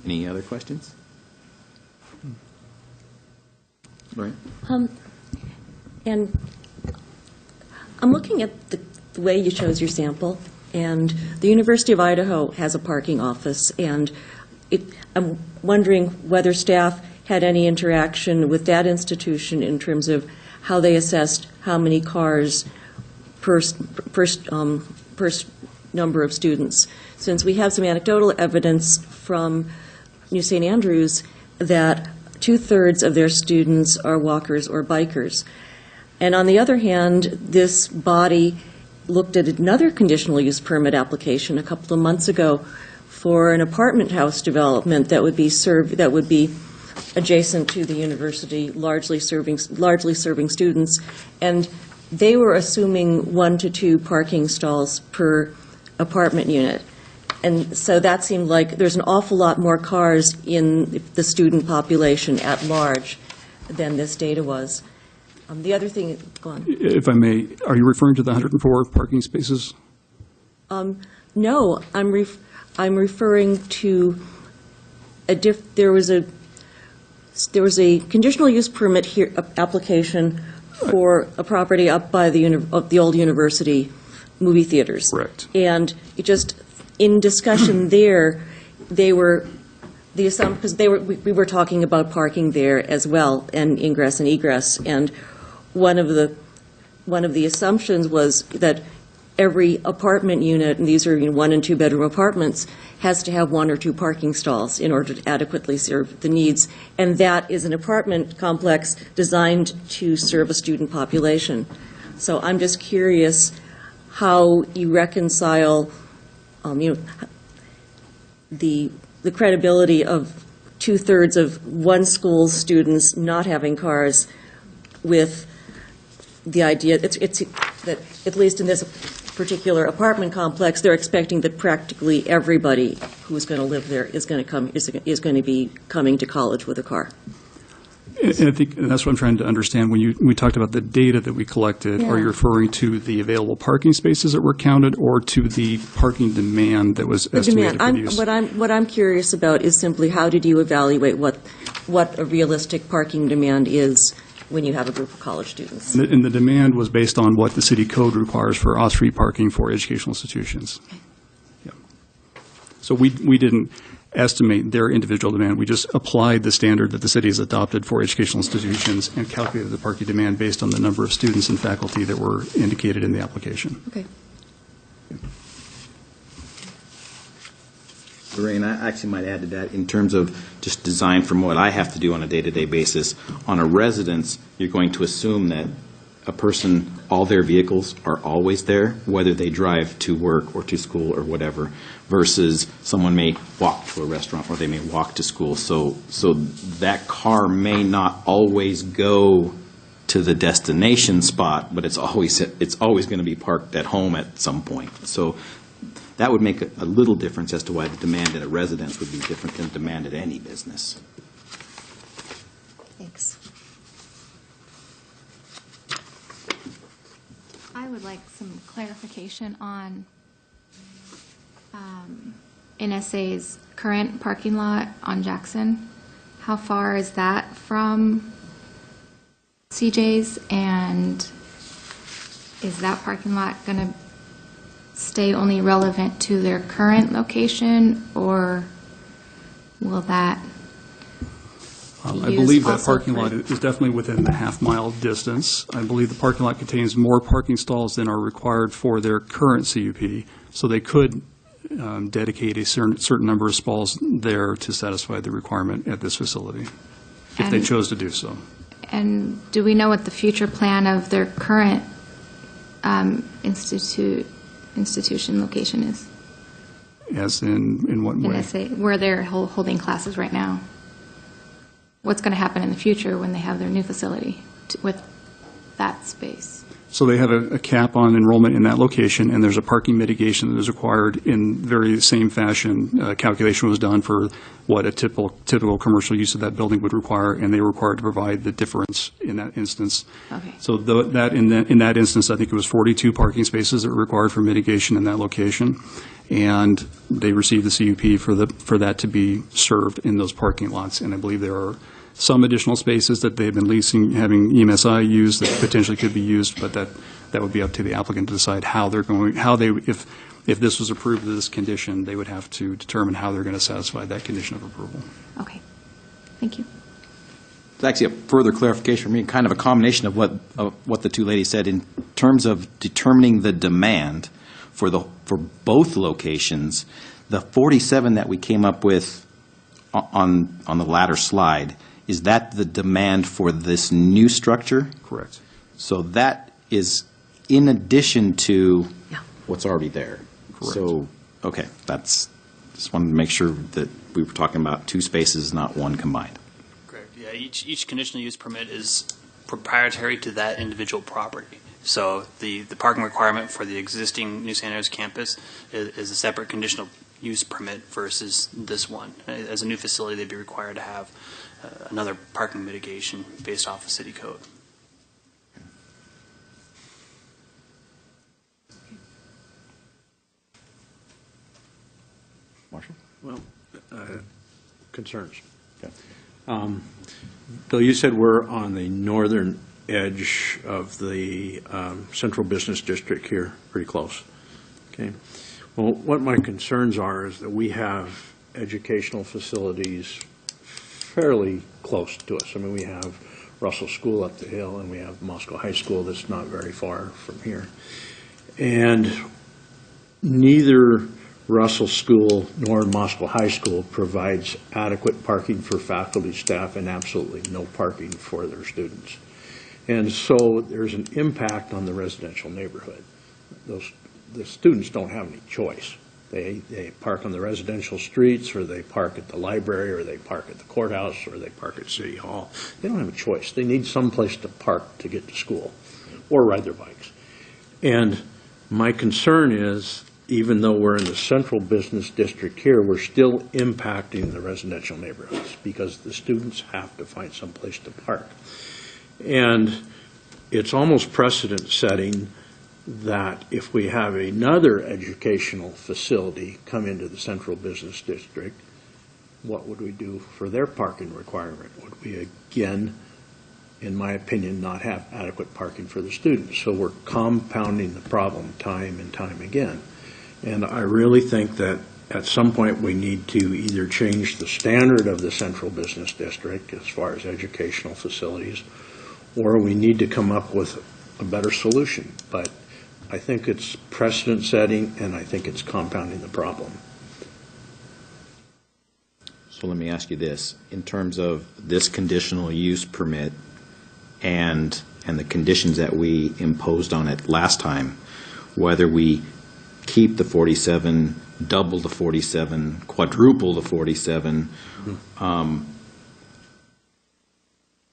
Any other questions? Lorraine? And I'm looking at the way you chose your sample, and the University of Idaho has a parking office, and I'm wondering whether staff had any interaction with that institution in terms of how they assessed how many cars per number of students, since we have some anecdotal evidence from New St. Andrews that 2/3 of their students are walkers or bikers. And on the other hand, this body looked at another conditional use permit application a couple of months ago for an apartment house development that would be adjacent to the university, largely serving students, and they were assuming 1 to 2 parking stalls per apartment unit. And so that seemed like there's an awful lot more cars in the student population at large than this data was. The other thing, go on. If I may, are you referring to the 104 parking spaces? No, I'm referring to there was a conditional use permit here application for a property up by the old university movie theaters. Correct. And it just in discussion there, we were talking about parking there as well, and ingress and egress, and one of the assumptions was that every apartment unit, and these are 1 and 2 bedroom apartments, has to have 1 or 2 parking stalls in order to adequately serve the needs, and that is an apartment complex designed to serve a student population. So I'm just curious how you reconcile the credibility of 2/3 of one school's students not having cars with the idea that at least in this particular apartment complex, they're expecting that practically everybody who's going to live there is going to be coming to college with a car. And I think that's what I'm trying to understand. When we talked about the data that we collected, Yeah. Are you referring to the available parking spaces that were counted, or to the parking demand that was estimated for use? What I'm curious about is simply how did you evaluate what a realistic parking demand is when you have a group of college students? And the demand was based on what the city code requires for off-street parking for educational institutions. Okay. Yeah. So we didn't estimate their individual demand. We just applied the standard that the city has adopted for educational institutions and calculated the parking demand based on the number of students and faculty that were indicated in the application. Okay. Lorraine, I actually might add to that in terms of just design from what I have to do on a day-to-day basis. On a residence, you're going to assume that a person, all their vehicles are always there, whether they drive to work or to school or whatever, versus someone may walk to a restaurant or they may walk to school. So that car may not always go to the destination spot, but it's always going to be parked at home at some point. So that would make a little difference as to why the demand at a residence would be different than demand at any business. Thanks. I would like some clarification on NSA's current parking lot on Jackson. How far is that from CJ's, and is that parking lot going to stay only relevant to their current location, or will that I believe that parking lot is definitely within the half-mile distance. I believe the parking lot contains more parking stalls than are required for their current CUP, so they could dedicate a certain number of stalls there to satisfy the requirement at this facility, if they chose to do so. And do we know what the future plan of their current institution location is? As in what way? NSA, where they're holding classes right now. What's going to happen in the future when they have their new facility with that space? So they have a cap on enrollment in that location, and there's a parking mitigation that is required in very same fashion. Calculation was done for what a typical commercial use of that building would require, and they were required to provide the difference in that instance. Okay. So in that instance, I think it was 42 parking spaces that were required for mitigation in that location. and they receive the CUP for that to be served in those parking lots. And I believe there are some additional spaces that they've been leasing, having EMSI use that potentially could be used, but that would be up to the applicant to decide if this was approved with this condition, they would have to determine how they're going to satisfy that condition of approval. Okay, thank you. It's actually a further clarification for me, kind of a combination of what the two ladies said in terms of determining the demand for both locations. The 47 that we came up with on the latter slide, is that the demand for this new structure? Correct. So that is in addition to Yeah. what's already there. Correct. So, okay, just wanted to make sure that we were talking about two spaces, not one combined. Correct. Yeah, each conditional use permit is proprietary to that individual property. So the parking requirement for the existing New St. Andrews campus is a separate conditional use permit versus this one. As a new facility, they'd be required to have another parking mitigation based off of city code. Marshall? Well, concerns. Bill, you said we're on the northern edge of the central business district here, pretty close. Okay. Well, what my concerns are is that we have educational facilities fairly close to us. I mean, we have Russell School up the hill, and we have Moscow High School that's not very far from here. And neither Russell School nor Moscow High School provides adequate parking for faculty, staff, and absolutely no parking for their students. And so there's an impact on the residential neighborhood. The students don't have any choice. They park on the residential streets, or they park at the library, or they park at the courthouse, or they park at City Hall. They don't have a choice. They need some place to park to get to school or ride their bikes. And my concern is, even though we're in the central business district here, we're still impacting the residential neighborhoods because the students have to find some place to park. And it's almost precedent setting that if we have another educational facility come into the central business district, what would we do for their parking requirement? Would we again, in my opinion, not have adequate parking for the students? So we're compounding the problem time and time again. And I really think that at some point we need to either change the standard of the central business district as far as educational facilities, or we need to come up with a better solution. But I think it's precedent setting, and I think it's compounding the problem. So let me ask you this. In terms of this conditional use permit and the conditions that we imposed on it last time, whether we keep the 47, double the 47, quadruple the 47, the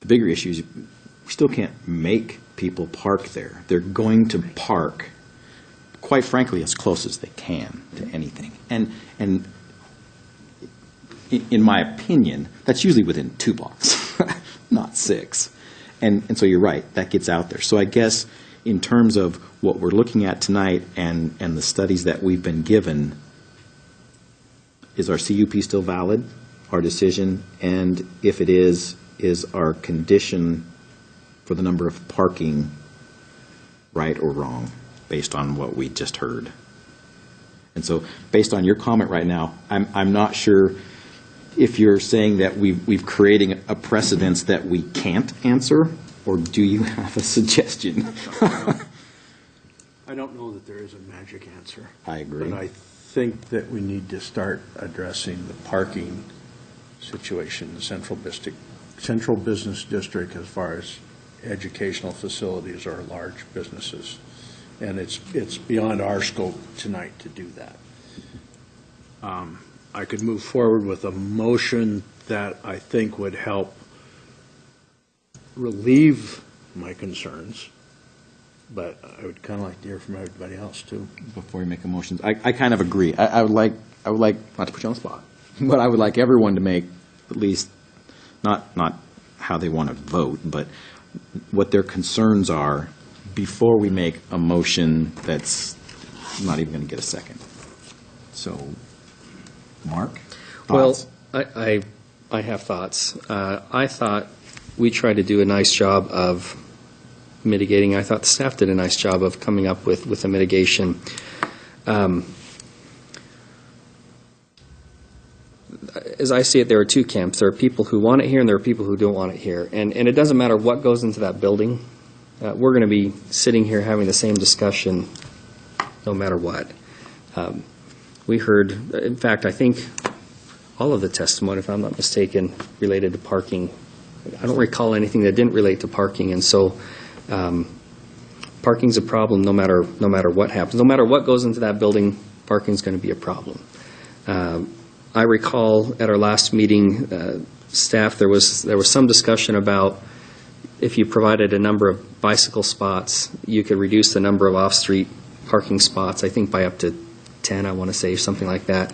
bigger issue is we still can't make people park there. They're going to park, quite frankly, as close as they can to anything. And in my opinion, that's usually within 2 blocks, not 6. And so you're right, that gets out there. So I guess in terms of what we're looking at tonight and the studies that we've been given, is our CUP still valid, our decision? And if it is our condition for the number of parking right or wrong based on what we just heard? And so based on your comment right now, I'm not sure if you're saying that we've created a precedence that we can't answer, or do you have a suggestion? I don't know that there is a magic answer. I agree. But I think that we need to start addressing the parking situation in the central business district as far as educational facilities or large businesses. And it's beyond our scope tonight to do that. I could move forward with a motion that I think would help relieve my concerns, but I would kind of like to hear from everybody else too. Before you make a motion, I kind of agree. I would like, not to put you on the spot, but I would like everyone to make at least, not how they want to vote, but what their concerns are before we make a motion that's not even going to get a second. So, Mark? Well, Thoughts? I have thoughts. I thought we tried to do a nice job of mitigating. I thought the staff did a nice job of coming up with a mitigation. As I see it, there are two camps. There are people who want it here, and there are people who don't want it here. And it doesn't matter what goes into that building. We're going to be sitting here having the same discussion no matter what. We heard, in fact, I think all of the testimony, if I'm not mistaken, related to parking. I don't recall anything that didn't relate to parking, and so parking's a problem no matter what happens. No matter what goes into that building, parking's going to be a problem. I recall at our last meeting, staff, there was some discussion about if you provided a number of bicycle spots, you could reduce the number of off-street parking spots, I think by up to 10, I want to say, something like that.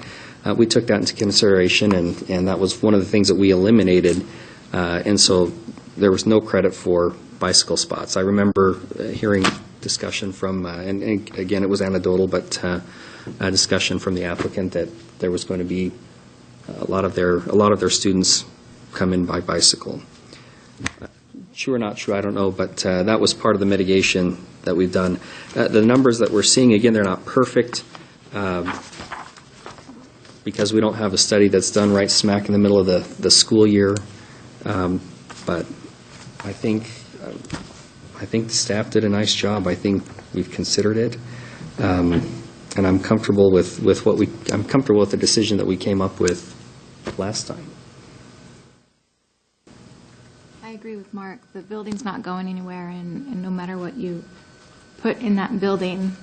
We took that into consideration, and that was one of the things that we eliminated, and so there was no credit for bicycle spots. I remember hearing discussion from, and again, it was anecdotal, but a discussion from the applicant that there was going to be a lot of their students come in by bicycle. True or not true, I don't know, but that was part of the mitigation that we've done. The numbers that we're seeing, again, they're not perfect because we don't have a study that's done right smack in the middle of the school year. But I think the staff did a nice job. I think we've considered it, and I'm comfortable with I'm comfortable with the decision that we came up with last time. I agree with Mark. The building's not going anywhere, and no matter what you put in that building,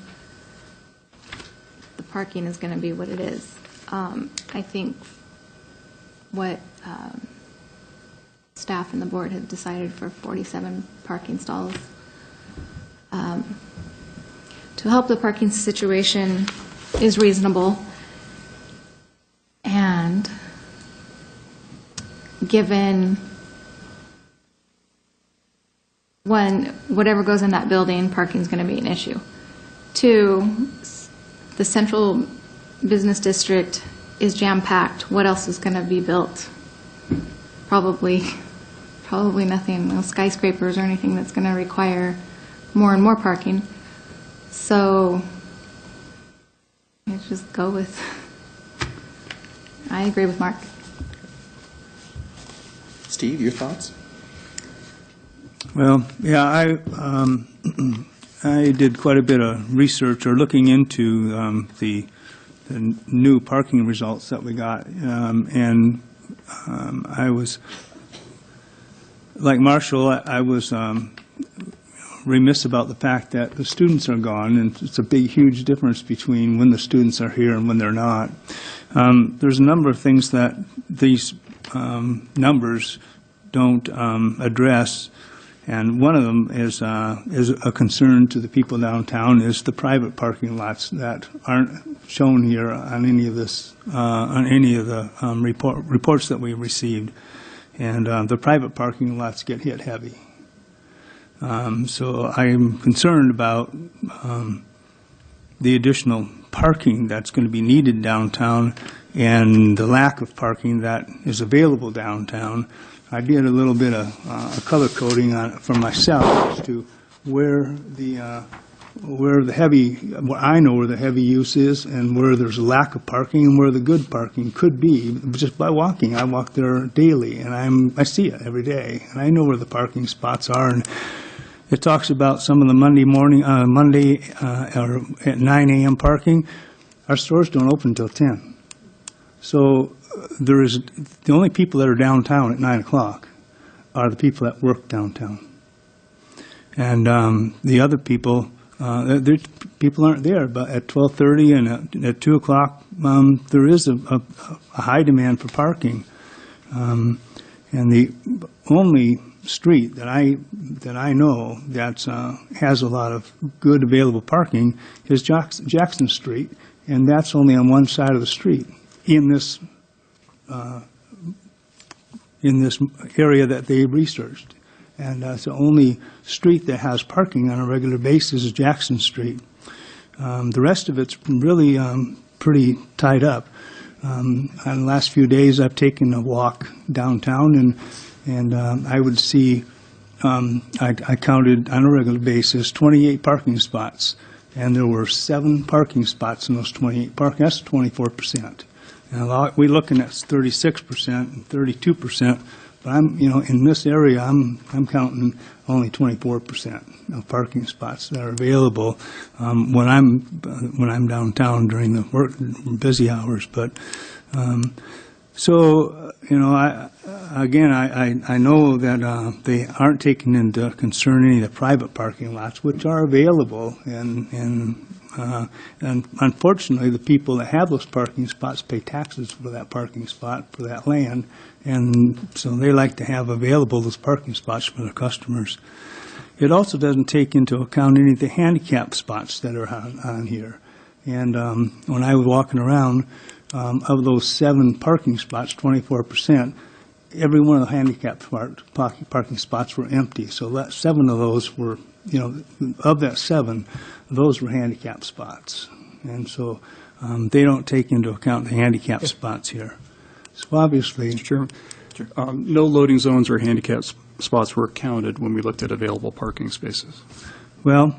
the parking is going to be what it is. I think what staff and the board have decided for 47 parking stalls to help the parking situation is reasonable, and given one, whatever goes in that building, parking is going to be an issue. Two, the central business district is jam-packed. What else is going to be built? Probably nothing, no skyscrapers or anything that's going to require more and more parking. So let's just go with, I agree with Mark. Steve, your thoughts? Well, yeah, I did quite a bit of research or looking into the new parking results that we got, and I was, like Marshall, I was remiss about the fact that the students are gone, and it's a big, huge difference between when the students are here and when they're not. There's a number of things that these numbers don't address, and one of them is a concern to the people downtown, is the private parking lots that aren't shown here on any of this, on any of the reports that we received. And the private parking lots get hit heavy. So I'm concerned about the additional parking that's going to be needed downtown and the lack of parking that is available downtown. I did a little bit of color coding on it for myself as to where I know where the heavy use is and where there's a lack of parking and where the good parking could be. Just by walking, I walk there daily, and I see it every day, and I know where the parking spots are. And it talks about some of the Monday or at 9 a.m. parking. Our stores don't open until 10. So there is the only people that are downtown at 9 o'clock are the people that work downtown, and the other people. People aren't there, but at 12:30 and at 2 o'clock, there is a high demand for parking. And the only street that I know that has a lot of good available parking is Jackson Street, and that's only on one side of the street in this area that they researched. And it's the only street that has parking on a regular basis is Jackson Street. The rest of it's really pretty tied up. On the last few days, I've taken a walk downtown, and I would see, I counted on a regular basis 28 parking spots, and there were 7 parking spots in those 28 parking. That's 24%. And we're looking at 36% and 32%, but in this area, I'm counting only 24% of parking spots that are available when I'm downtown during the busy hours. But I know that they aren't taking into concern any of the private parking lots, which are available, and unfortunately, the people that have those parking spots pay taxes for that parking spot, for that land, and so they like to have available those parking spots for their customers. It also doesn't take into account any of the handicap spots that are on here. And when I was walking around, of those 7 parking spots, 24%, every one of the handicap parking spots were empty. So 7 of those were, of that 7, those were handicap spots. And so they don't take into account the handicap spots here. So obviously... Sure. No loading zones or handicap spots were counted when we looked at available parking spaces. Well,